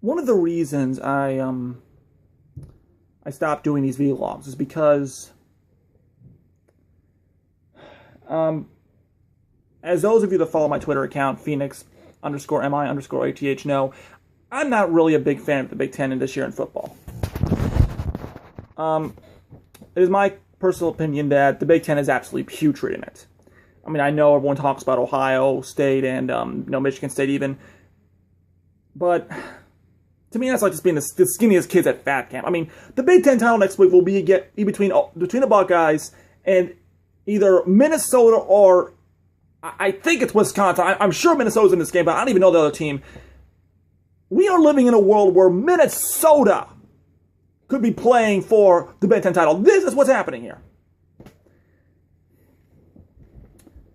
one of the reasons I stopped doing these vlogs is because as those of you that follow my Twitter account, Phoenix_MI_ATH know, I'm not really a big fan of the Big Ten in this year in football. It is my personal opinion that the Big Ten is absolutely putrid in it. I mean, I know everyone talks about Ohio State and Michigan State even, but to me, that's like just being the skinniest kids at fat camp. I mean, the Big Ten title next week will be between the Buckeyes and either Minnesota or I think it's Wisconsin. I'm sure Minnesota's in this game, but I don't even know the other team. We are living in a world where Minnesota could be playing for the Big Ten title. This is what's happening here.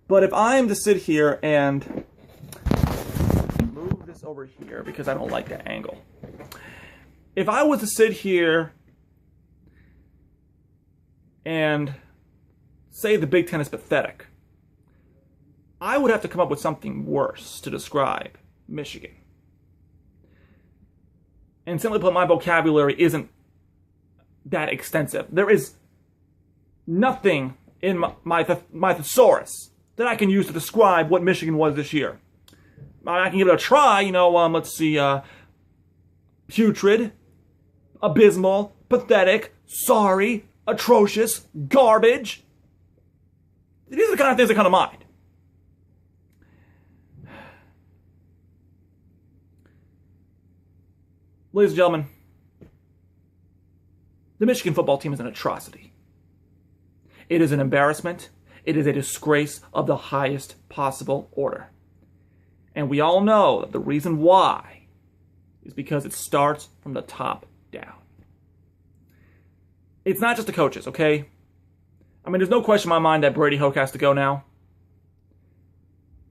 But if I am to sit here and move this over here because I don't like that angle. If I was to sit here and say the Big Ten is pathetic, I would have to come up with something worse to describe Michigan. And simply put, my vocabulary isn't that extensive. There is nothing in my thesaurus that I can use to describe what Michigan was this year. I can give it a try, let's see, putrid, abysmal, pathetic, sorry, atrocious, garbage. These are the kind of things that come to mind. Ladies and gentlemen, the Michigan football team is an atrocity. It is an embarrassment. It is a disgrace of the highest possible order. And we all know that the reason why is because it starts from the top down. It's not just the coaches, okay? I mean, there's no question in my mind that Brady Hoke has to go now.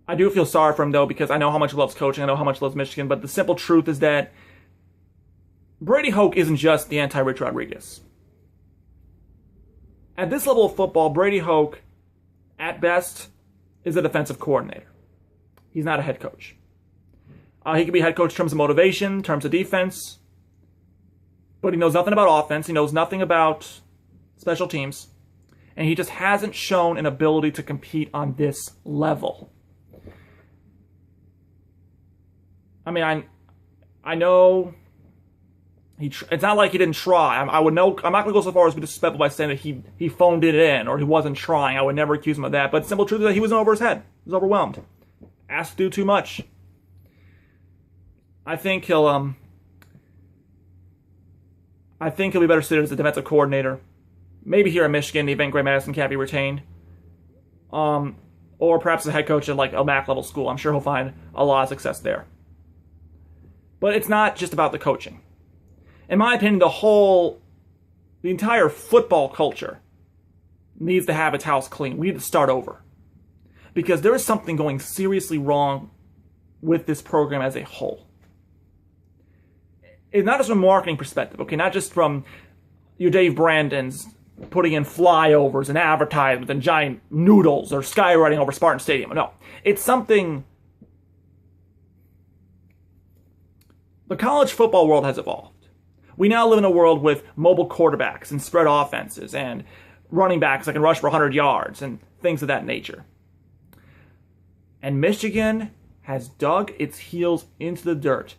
I do feel sorry for him, though, because I know how much he loves coaching. I know how much he loves Michigan. But the simple truth is that Brady Hoke isn't just the anti-Rich Rodriguez. At this level of football, Brady Hoke, at best, is a defensive coordinator. He's not a head coach. He can be a head coach in terms of motivation, in terms of defense, but he knows nothing about offense. He knows nothing about special teams, and he just hasn't shown an ability to compete on this level. I mean, I know it's not like he didn't try. I'm not going to go so far as to be disrespectful by saying that he phoned it in or he wasn't trying. I would never accuse him of that. But the simple truth is that he was over his head. He was overwhelmed. Asked to do too much. I think he'll be better suited as a defensive coordinator. Maybe here in Michigan, the event Graham Madison can't be retained. Or perhaps a head coach at like a MAC level school. I'm sure he'll find a lot of success there. But it's not just about the coaching. In my opinion, the entire football culture needs to have its house clean. We need to start over. Because there is something going seriously wrong with this program as a whole. It's not just from a marketing perspective, okay? Not just from your Dave Brandons putting in flyovers and advertisements and giant noodles or skywriting over Spartan Stadium. No. It's something. The college football world has evolved. We now live in a world with mobile quarterbacks and spread offenses and running backs that can rush for 100 yards and things of that nature. And Michigan has dug its heels into the dirt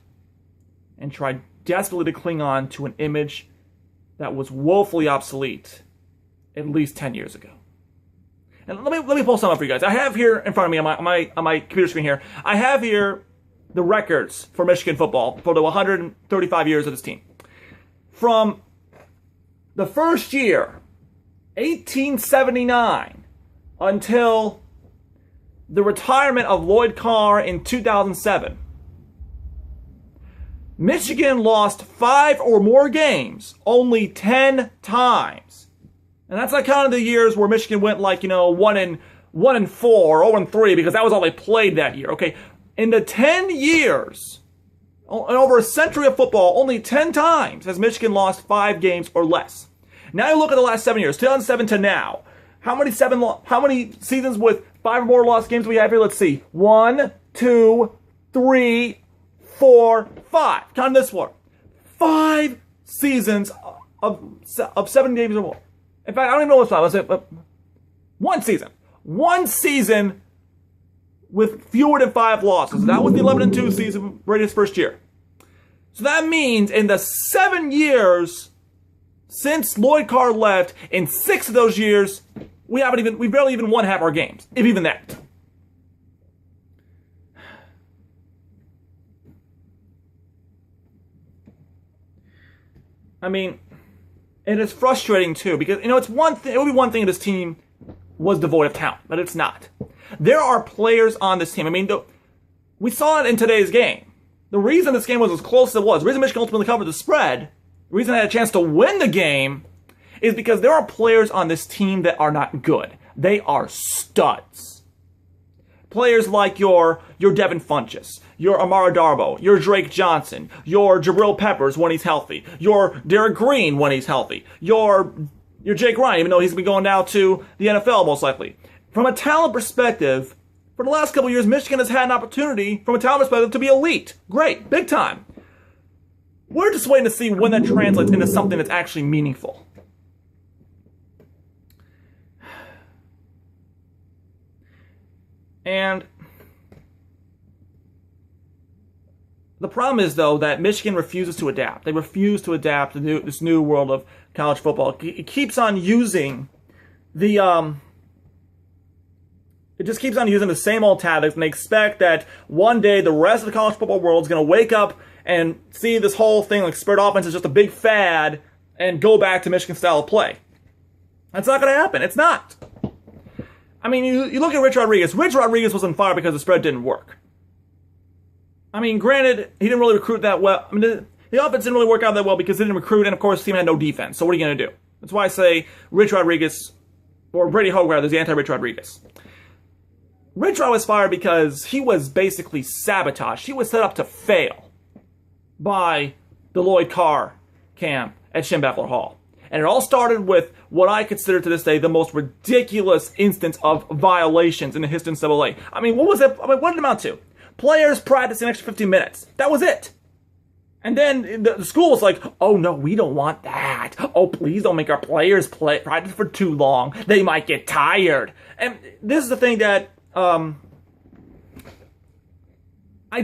and tried desperately to cling on to an image that was woefully obsolete at least 10 years ago. And let me pull some up for you guys. I have here in front of me on my computer screen here, I have here the records for Michigan football for the 135 years of this team. From the first year, 1879, until the retirement of Lloyd Carr in 2007, Michigan lost 5 or more games only 10 times. And that's not counting the years where Michigan went 1-4, 0-3, because that was all they played that year. Okay, in the 10 years, and over a century of football, only 10 times has Michigan lost 5 games or less. Now you look at the last 7 years, 2007 to now. How many seasons with 5 or more lost games do we have here? Let's see. 1, 2, 3, 4, 5. Count this for 5 seasons of 7 games or more. In fact, I don't even know what's 5. Let's say 1 season. 1 season with fewer than 5 losses. That was the 11-2 season, Brady's first year. So that means in the 7 years since Lloyd Carr left, in 6 of those years, we barely even won half our games, if even that. I mean, it is frustrating too, because it's one thing. It would be one thing if this team was devoid of talent, but it's not. There are players on this team. I mean, we saw it in today's game. The reason this game was as close as it was, the reason Michigan ultimately covered the spread, the reason they had a chance to win the game, is because there are players on this team that are not good. They are studs. Players like your Devin Funchess, your Amara Darboh, your Drake Johnson, your Jabril Peppers when he's healthy, your Derek Green when he's healthy, your Jake Ryan, even though he's been going now to the NFL most likely. From a talent perspective, for the last couple of years, Michigan has had an opportunity, from a talent perspective, to be elite. Great, big time. We're just waiting to see when that translates into something that's actually meaningful. And the problem is, though, that Michigan refuses to adapt. They refuse to adapt to this new world of college football. It keeps on using it just keeps on using the same old tactics, and they expect that one day the rest of the college football world is going to wake up and see this whole thing like spread offense is just a big fad and go back to Michigan style of play. That's not going to happen. It's not. I mean, you look at Rich Rodriguez. Rich Rodriguez was on fire because the spread didn't work. I mean, granted, he didn't really recruit that well. I mean, the offense didn't really work out that well because they didn't recruit, and of course, the team had no defense. So what are you going to do? That's why I say Rich Rodriguez, or Brady Hoke rather, is the anti-Rich Rodriguez. Rich Rod was fired because he was basically sabotaged. He was set up to fail by the Lloyd Carr camp at Schembechler Hall. And it all started with what I consider to this day the most ridiculous instance of violations in the history of NCAA. I mean, what was it? I mean, what did it amount to? Players practicing an extra 15 minutes. That was it. And then the school was like, oh no, we don't want that. Oh, please don't make our players practice for too long. They might get tired. And this is the thing that I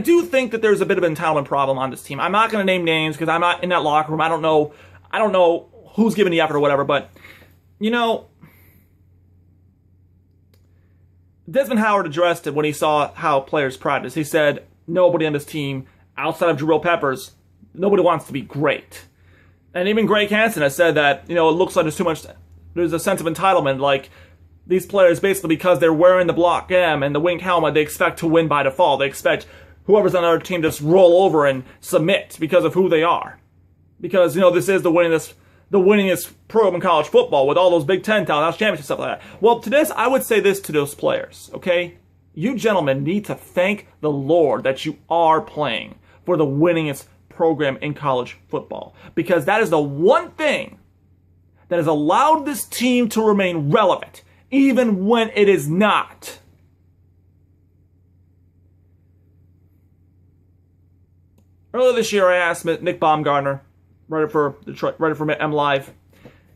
do think that there's a bit of an entitlement problem on this team. I'm not going to name names because I'm not in that locker room. I don't know who's giving the effort or whatever, but, Desmond Howard addressed it when he saw how players practice. He said, nobody on this team, outside of Jabril Peppers, nobody wants to be great. And even Greg Hansen has said that, it looks like there's a sense of entitlement, like, these players, basically because they're wearing the Block M and the winged helmet, they expect to win by default. They expect whoever's on their team to just roll over and submit because of who they are. Because, this is the winningest program in college football with all those Big Ten talent, national championship stuff like that. Well, to this, I would say this to those players, okay? You gentlemen need to thank the Lord that you are playing for the winningest program in college football. Because that is the one thing that has allowed this team to remain relevant, even when it is not. Earlier this year, I asked Nick Baumgartner, writer for MLive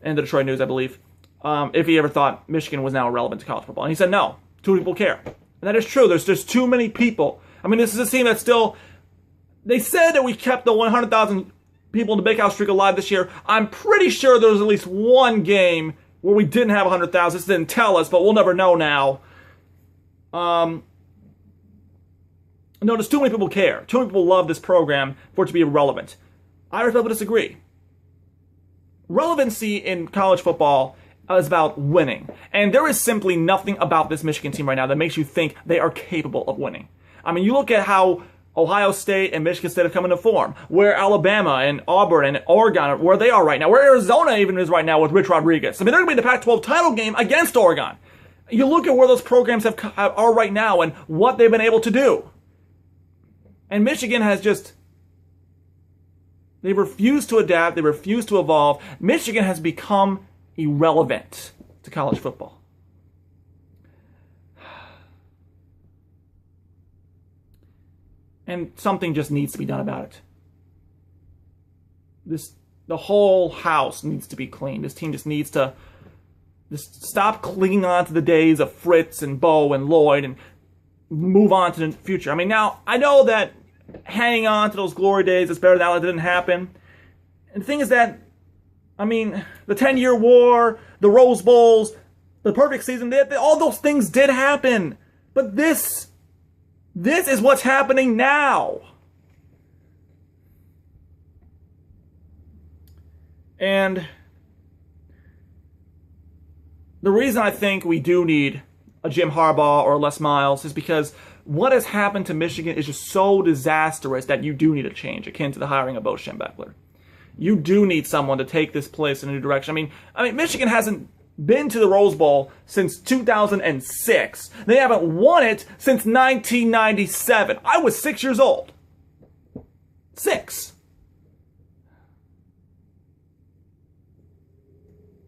and the Detroit News, I believe, if he ever thought Michigan was now irrelevant to college football. And he said no. Too many people care. And that is true. There's just too many people. I mean, this is a team that's still... They said that we kept the 100,000 people in the Big House streak alive this year. I'm pretty sure there was at least one game where we didn't have 100,000. This didn't tell us, but we'll never know now. No, there's too many people care. Too many people love this program for it to be irrelevant. I respectfully disagree. Relevancy in college football is about winning. And there is simply nothing about this Michigan team right now that makes you think they are capable of winning. I mean, you look at how Ohio State and Michigan State have come into form, where Alabama and Auburn and Oregon, where they are right now, where Arizona even is right now with Rich Rodriguez. I mean, they're going to be in the Pac-12 title game against Oregon. You look at where those programs are right now and what they've been able to do. And Michigan has just... They refuse to adapt. They refuse to evolve. Michigan has become irrelevant to college football. And something just needs to be done about it. The whole house needs to be cleaned. This team just needs to just stop clinging on to the days of Fritz and Bo and Lloyd and move on to the future. I mean, now, I know that hanging on to those glory days is better now that it didn't happen. And the thing is that, I mean, the 10-year war, the Rose Bowls, the perfect season, all those things did happen. But this is what's happening now. And the reason I think we do need a Jim Harbaugh or a Les Miles is because what has happened to Michigan is just so disastrous that you do need a change, akin to the hiring of Bo Schembechler. You do need someone to take this place in a new direction. I mean, Michigan hasn't been to the Rose Bowl since 2006. They haven't won it since 1997. I was 6 years old. 6.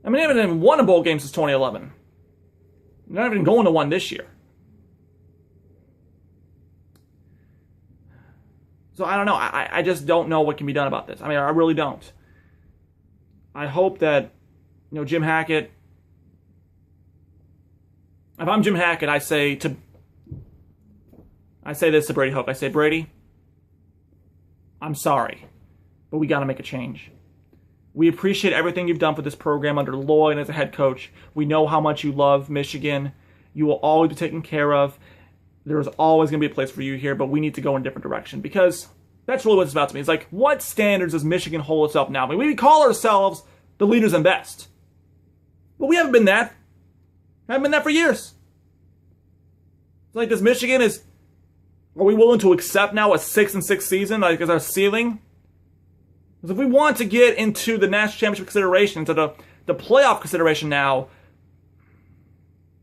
I mean, they haven't even won a bowl game since 2011. They're not even going to one this year. So I don't know. I just don't know what can be done about this. I mean, I really don't. I hope that, Jim Hackett. If I'm Jim Hackett, I say this to Brady Hoke. I say, Brady, I'm sorry, but we got to make a change. We appreciate everything you've done for this program under Lloyd as a head coach. We know how much you love Michigan. You will always be taken care of. There's always going to be a place for you here, but we need to go in a different direction because that's really what it's about to me. It's like, what standards does Michigan hold itself now? I mean, we call ourselves the leaders and best, but we haven't been that. Haven't been that for years. It's like, are we willing to accept now a 6-6 season like as our ceiling? Because if we want to get into the national championship consideration, into the playoff consideration now,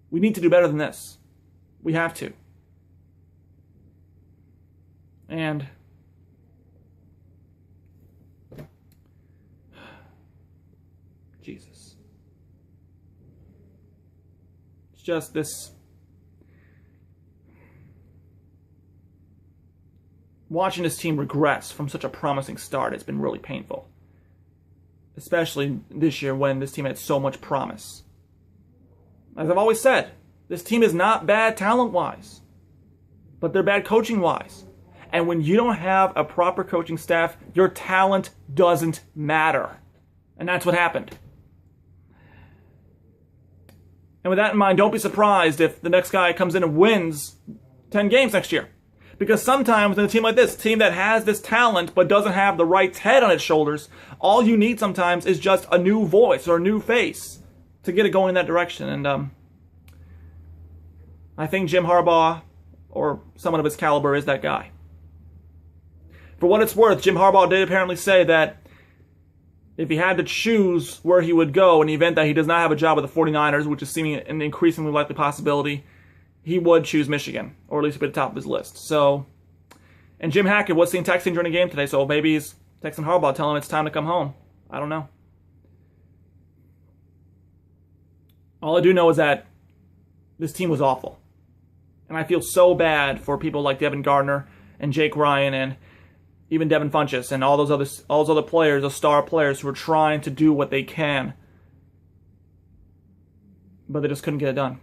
we need to do better than this. We have to. And Jesus. It's just this. Watching this team regress from such a promising start has been really painful. Especially this year when this team had so much promise. As I've always said, this team is not bad talent-wise, but they're bad coaching-wise. And when you don't have a proper coaching staff, your talent doesn't matter. And that's what happened. And with that in mind, don't be surprised if the next guy comes in and wins 10 games next year. Because sometimes in a team like this, a team that has this talent but doesn't have the right head on its shoulders, all you need sometimes is just a new voice or a new face to get it going in that direction. And I think Jim Harbaugh or someone of his caliber is that guy. For what it's worth, Jim Harbaugh did apparently say that if he had to choose where he would go in the event that he does not have a job with the 49ers, which is seeming an increasingly likely possibility, he would choose Michigan, or at least be at the top of his list. So, and Jim Hackett was seen texting during the game today, so maybe he's texting Harbaugh telling him it's time to come home. I don't know. All I do know is that this team was awful. And I feel so bad for people like Devin Gardner and Jake Ryan and even Devin Funchess and all those other players, those star players who are trying to do what they can. But they just couldn't get it done.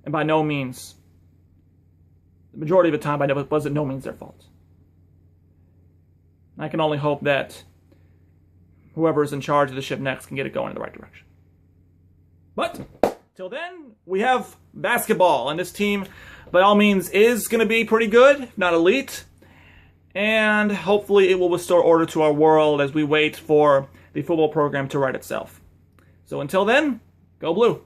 And by no means, the majority of the time, it wasn't no means their fault. I can only hope that whoever is in charge of the ship next can get it going in the right direction. But till then, we have basketball, and this team, by all means, is going to be pretty good, if not elite. And hopefully it will restore order to our world as we wait for the football program to right itself. So until then, go Blue.